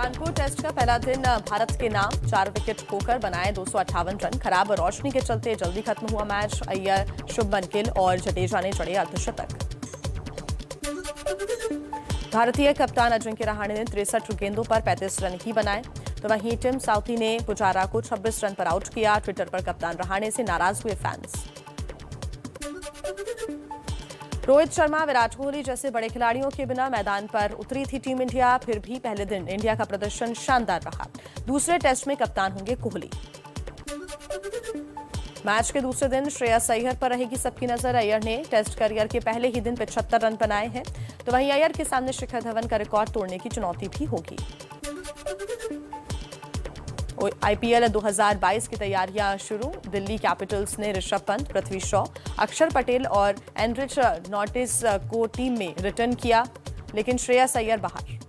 Kanpur test का पहला दिन भारत के नाम, 4 विकेट खोकर बनाए 258 रन। खराब रोशनी के चलते जल्दी खत्म हुआ मैच। अय्यर, शुभमन गिल और जडेजा ने जड़े अर्धशतक। भारतीय कप्तान अजिंक्य रहाणे ने 63 गेंदों पर 35 रन ही बनाए, तो वहीं टिम साउथी ने पुजारा को 26 रन पर आउट किया। ट्विटर पर कप्तान रहाणे से नाराज हुए फैंस। रोहित शर्मा, विराट कोहली जैसे बड़े खिलाड़ियों के बिना मैदान पर उतरी थी टीम इंडिया। फिर भी पहले दिन इंडिया का प्रदर्शन शानदार रहा। दूसरे टेस्ट में कप्तान होंगे कोहली। मैच के दूसरे दिन श्रेयस अय्यर पर रहेगी सबकी नजर। अय्यर ने टेस्ट करियर के पहले ही दिन 75 रन बनाए हैं, तो वहीं अय्यर के सामने शिखर धवन का रिकॉर्ड तोड़ने की चुनौती भी होगी। आईपीएल 2022 की तैयारियां शुरू। दिल्ली कैपिटल्स ने ऋषभ पंत, पृथ्वी शॉ, अक्षर पटेल और एंड्रिच नॉटिस को टीम में रिटर्न किया, लेकिन श्रेयस अय्यर बाहर।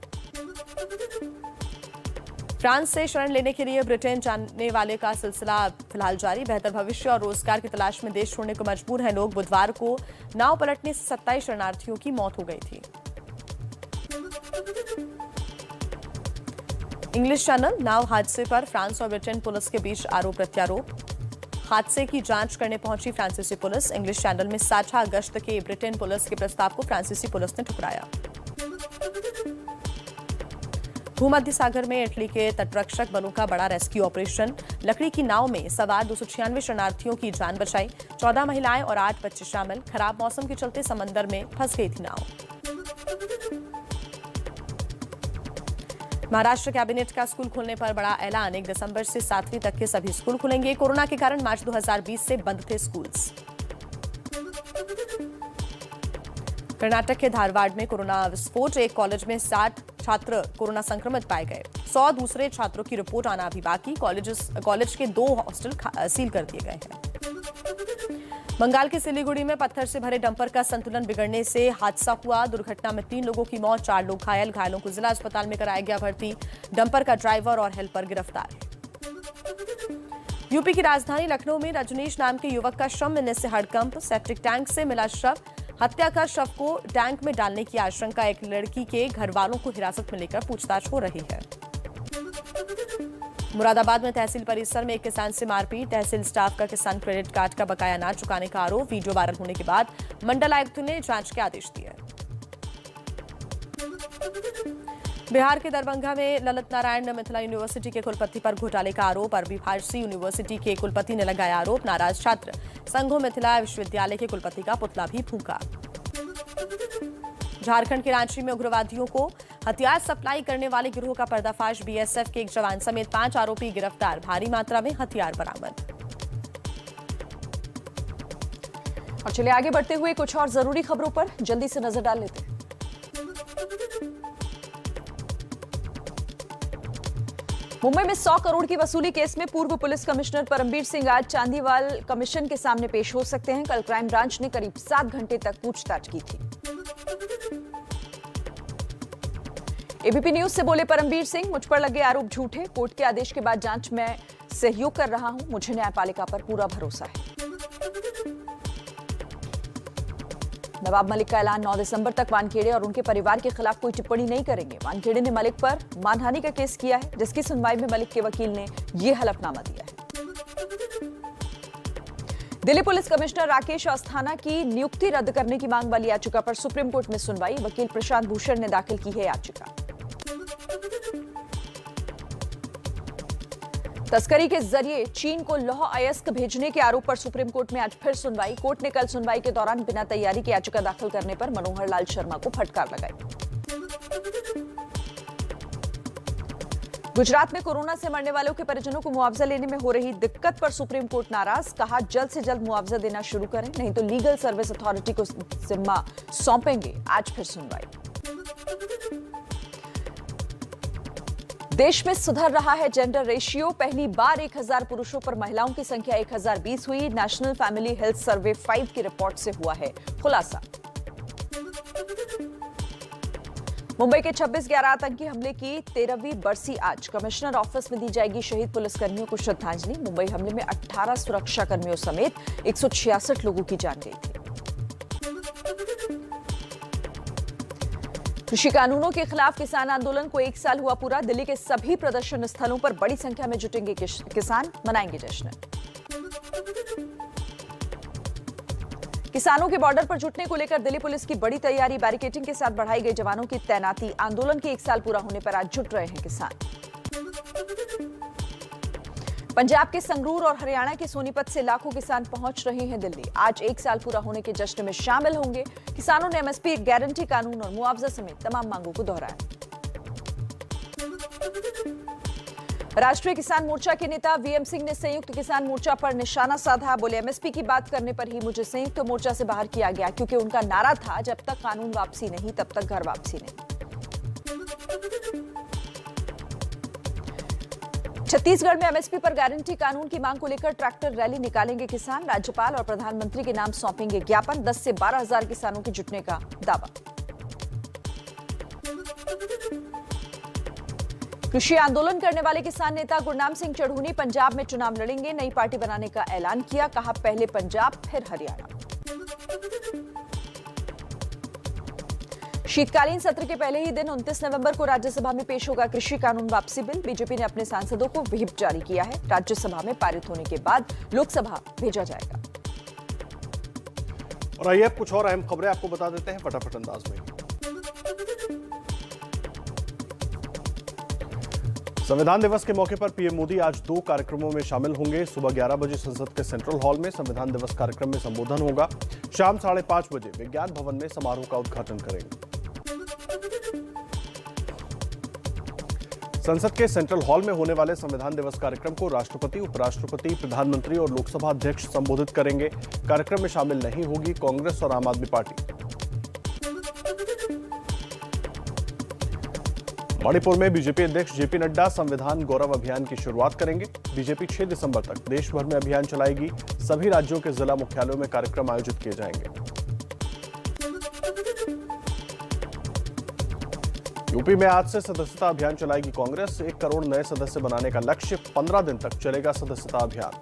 फ्रांस से शरण लेने के लिए ब्रिटेन जाने वाले का सिलसिला फिलहाल जारी। बेहतर भविष्य और रोजगार की तलाश में देश छोड़ने को मजबूर हैं लोग। बुधवार को नाव पलटने से 27 शरणार्थियों की मौत हो गई थी। इंग्लिश चैनल नाव हादसे पर फ्रांस और ब्रिटेन पुलिस के बीच आरोप प्रत्यारोप। हादसे की जांच करने पहुंची फ्रांसीसी पुलिस। इंग्लिश चैनल में साझा गश्त के ब्रिटेन पुलिस के प्रस्ताव को फ्रांसीसी पुलिस ने ठुकराया। भूमध्य सागर में इटली के तटरक्षक बलों का बड़ा रेस्क्यू ऑपरेशन। लकड़ी की नाव में सवार 296 शरणार्थियों की जान बचाई। 14 महिलाएं और 8 बच्चे शामिल। खराब मौसम के चलते समंदर में फंस गई थी नाव। महाराष्ट्र कैबिनेट का स्कूल खोलने पर बड़ा ऐलान। 1 दिसंबर से 7वीं तक के सभी स्कूल खुलेंगे। कोरोना के कारण मार्च 2020 से बंद थे स्कूल्स। कर्नाटक के धारवाड़ में कोरोना विस्फोट। एक कॉलेज में 60 छात्र कोरोना संक्रमित पाए गए। 100 दूसरे छात्रों की रिपोर्ट आना अभी बाकी। कॉलेज के 2 हॉस्टल सील कर दिए गए हैं। बंगाल के सिलीगुड़ी में पत्थर से भरे डंपर का संतुलन बिगड़ने से हादसा हुआ। दुर्घटना में 3 लोगों की मौत, 4 लोग घायल। घायलों को जिला अस्पताल में कराया गया भर्ती। डंपर का ड्राइवर और हेल्पर गिरफ्तार। यूपी की राजधानी लखनऊ में रजनीश नाम के युवक का शव मिलने से हड़कंप। सेप्टिक टैंक से मिला शव। हत्या कर शव को टैंक में डालने की आशंका। एक लड़की के घर वालों को हिरासत में लेकर पूछताछ हो रही है। मुरादाबाद में तहसील परिसर में एक किसान से मारपीट। तहसील स्टाफ का किसान क्रेडिट कार्ड का बकाया ना चुकाने का आरोप। वीडियो वायरल होने के बाद मंडल आयुक्त ने जांच के आदेश दिए। बिहार के दरभंगा में ललित नारायण मिथिला यूनिवर्सिटी के कुलपति पर घोटाले का आरोप। अरबी फारसी यूनिवर्सिटी के कुलपति ने लगाया आरोप। नाराज छात्र संघों मिथिला विश्वविद्यालय के कुलपति का पुतला भी फूंका। झारखंड के रांची में उग्रवादियों को हथियार सप्लाई करने वाले गिरोह का पर्दाफाश। बीएसएफ के एक जवान समेत 5 आरोपी गिरफ्तार। भारी मात्रा में हथियार बरामद। और चलिए आगे बढ़ते हुए कुछ और जरूरी खबरों पर जल्दी से नजर डाल लेते हैं। मुंबई में 100 करोड़ की वसूली केस में पूर्व पुलिस कमिश्नर परमबीर सिंह आज चांदीवाल कमीशन के सामने पेश हो सकते हैं। कल क्राइम ब्रांच ने करीब 7 घंटे तक पूछताछ की थी। एबीपी न्यूज से बोले परमबीर सिंह, मुझ पर लगे आरोप झूठे। कोर्ट के आदेश के बाद जांच में सहयोग कर रहा हूं। मुझे न्यायपालिका पर पूरा भरोसा है। नवाब मलिक का ऐलान, 9 दिसंबर तक वानखेड़े और उनके परिवार के खिलाफ कोई टिप्पणी नहीं करेंगे। वानखेड़े ने मलिक पर मानहानि का केस किया है, जिसकी सुनवाई में मलिक के वकील ने यह हलफनामा दिया है। दिल्ली पुलिस कमिश्नर राकेश अस्थाना की नियुक्ति रद्द करने की मांग वाली याचिका पर सुप्रीम कोर्ट में सुनवाई। वकील प्रशांत भूषण ने दाखिल की है याचिका। तस्करी के जरिए चीन को लौह अयस्क भेजने के आरोप पर सुप्रीम कोर्ट में आज फिर सुनवाई। कोर्ट ने कल सुनवाई के दौरान बिना तैयारी के याचिका दाखिल करने पर मनोहर लाल शर्मा को फटकार लगाई। गुजरात में कोरोना से मरने वालों के परिजनों को मुआवजा लेने में हो रही दिक्कत पर सुप्रीम कोर्ट नाराज। कहा, जल्द से जल्द मुआवजा देना शुरू करें, नहीं तो लीगल सर्विस अथॉरिटी को जिम्मा सौंपेंगे। आज फिर सुनवाई। देश में सुधर रहा है जेंडर रेशियो। पहली बार 1000 पुरुषों पर महिलाओं की संख्या 1020 हुई। नेशनल फैमिली हेल्थ सर्वे 5 की रिपोर्ट से हुआ है खुलासा। मुंबई के 26/11 आतंकी हमले की 13वीं बरसी आज। कमिश्नर ऑफिस में दी जाएगी शहीद पुलिसकर्मियों को श्रद्धांजलि। मुंबई हमले में 18 सुरक्षाकर्मियों समेत 166 लोगों की जान गई थी। कृषि कानूनों के खिलाफ किसान आंदोलन को 1 साल हुआ पूरा। दिल्ली के सभी प्रदर्शन स्थलों पर बड़ी संख्या में जुटेंगे किसान, मनाएंगे जश्न। किसानों के बॉर्डर पर जुटने को लेकर दिल्ली पुलिस की बड़ी तैयारी। बैरिकेडिंग के साथ बढ़ाई गई जवानों की तैनाती। आंदोलन के 1 साल पूरा होने पर आज जुट रहे हैं किसान। पंजाब के संगरूर और हरियाणा के सोनीपत से लाखों किसान पहुंच रहे हैं दिल्ली। आज 1 साल पूरा होने के जश्न में शामिल होंगे। किसानों ने एमएसपी गारंटी कानून और मुआवजा समेत तमाम मांगों को दोहराया। राष्ट्रीय किसान मोर्चा के नेता वीएम सिंह ने संयुक्त किसान मोर्चा पर निशाना साधा। बोले, एमएसपी की बात करने पर ही मुझे संयुक्त मोर्चा से बाहर किया गया, क्योंकि उनका नारा था, जब तक कानून वापसी नहीं तब तक घर वापसी नहीं। छत्तीसगढ़ में एमएसपी पर गारंटी कानून की मांग को लेकर ट्रैक्टर रैली निकालेंगे किसान। राज्यपाल और प्रधानमंत्री के नाम सौंपेंगे ज्ञापन। 10 से 12 हजार किसानों के जुटने का दावा। कृषि आंदोलन करने वाले किसान नेता गुरनाम सिंह चढ़ूनी पंजाब में चुनाव लड़ेंगे। नई पार्टी बनाने का ऐलान किया। कहा, पहले पंजाब फिर हरियाणा। शीतकालीन सत्र के पहले ही दिन 29 नवंबर को राज्यसभा में पेश होगा कृषि कानून वापसी बिल। बीजेपी ने अपने सांसदों को व्हिप जारी किया है। राज्यसभा में पारित होने के बाद लोकसभा भेजा जाएगा। और आइए अब कुछ और अहम खबरें आपको बता देते हैं फटाफट अंदाज में। संविधान दिवस के मौके पर पीएम मोदी आज 2 कार्यक्रमों में शामिल होंगे। सुबह 11 बजे संसद के सेंट्रल हॉल में संविधान दिवस कार्यक्रम में संबोधन होगा। शाम 5:30 बजे विज्ञान भवन में समारोह का उद्घाटन करेंगे। संसद के सेंट्रल हॉल में होने वाले संविधान दिवस कार्यक्रम को राष्ट्रपति, उपराष्ट्रपति, प्रधानमंत्री और लोकसभा अध्यक्ष संबोधित करेंगे। कार्यक्रम में शामिल नहीं होगी कांग्रेस और आम आदमी पार्टी। मणिपुर में बीजेपी अध्यक्ष जेपी नड्डा संविधान गौरव अभियान की शुरुआत करेंगे। बीजेपी 6 दिसंबर तक देश भर में अभियान चलाएगी। सभी राज्यों के जिला मुख्यालयों में कार्यक्रम आयोजित किए जाएंगे। यूपी में आज से सदस्यता अभियान चलाएगी कांग्रेस। 1 करोड़ नए सदस्य बनाने का लक्ष्य। 15 दिन तक चलेगा सदस्यता अभियान।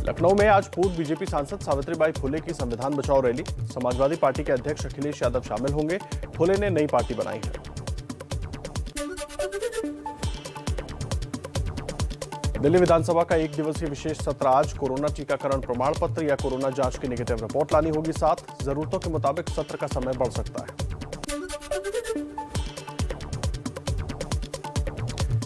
लखनऊ में आज पूर्व बीजेपी सांसद सावित्रीबाई फुले की संविधान बचाओ रैली। समाजवादी पार्टी के अध्यक्ष अखिलेश यादव शामिल होंगे। फुले ने नई पार्टी बनाई है। दिल्ली विधानसभा का 1 दिवसीय विशेष सत्र आज। कोरोना टीकाकरण प्रमाण पत्र या कोरोना जांच की नेगेटिव रिपोर्ट लानी होगी साथ। जरूरतों के मुताबिक सत्र का समय बढ़ सकता है।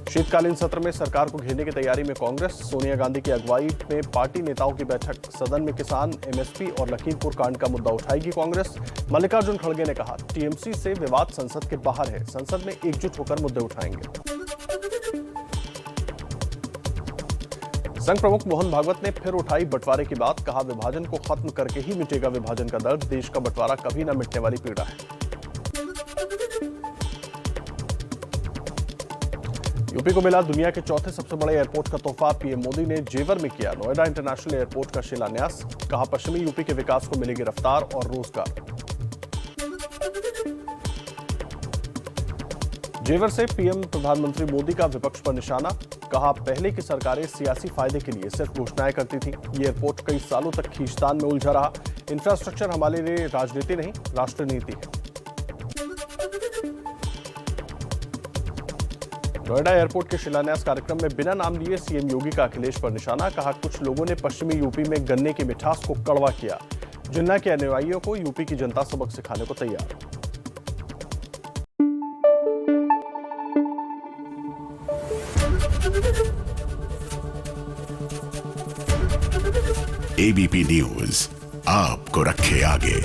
शीतकालीन सत्र में सरकार को घेरने की तैयारी में कांग्रेस। सोनिया गांधी की अगुवाई में पार्टी नेताओं की बैठक। सदन में किसान, एमएसपी और लखीमपुर कांड का मुद्दा उठाएगी कांग्रेस। मल्लिकार्जुन खड़गे ने कहा, टीएमसी से विवाद संसद के बाहर है, संसद में एकजुट होकर मुद्दे उठाएंगे। संघ प्रमुख मोहन भागवत ने फिर उठाई बंटवारे की बात। कहा, विभाजन को खत्म करके ही मिटेगा विभाजन का दर्द। देश का बंटवारा कभी न मिटने वाली पीड़ा है। यूपी को मिला दुनिया के चौथे सबसे बड़े एयरपोर्ट का तोहफा। पीएम मोदी ने जेवर में किया नोएडा इंटरनेशनल एयरपोर्ट का शिलान्यास। कहा, पश्चिमी यूपी के विकास को मिलेगी रफ्तार और रोजगार। जेवर से पीएम प्रधानमंत्री मोदी का विपक्ष पर निशाना। कहा, पहले की सरकारें सियासी फायदे के लिए सिर्फ घोषणाएं करती थी। ये एयरपोर्ट कई सालों तक खींचतान में उलझा रहा। इंफ्रास्ट्रक्चर हमारे लिए राजनीति नहीं, राष्ट्र नीति है। नोएडा एयरपोर्ट के शिलान्यास कार्यक्रम में बिना नाम लिए सीएम योगी का अखिलेश पर निशाना। कहा, कुछ लोगों ने पश्चिमी यूपी में गन्ने की मिठास को कड़वा किया। जिन्ना के अनुयायियों को यूपी की जनता सबक सिखाने को तैयार। एबीपी न्यूज आपको रखे आगे।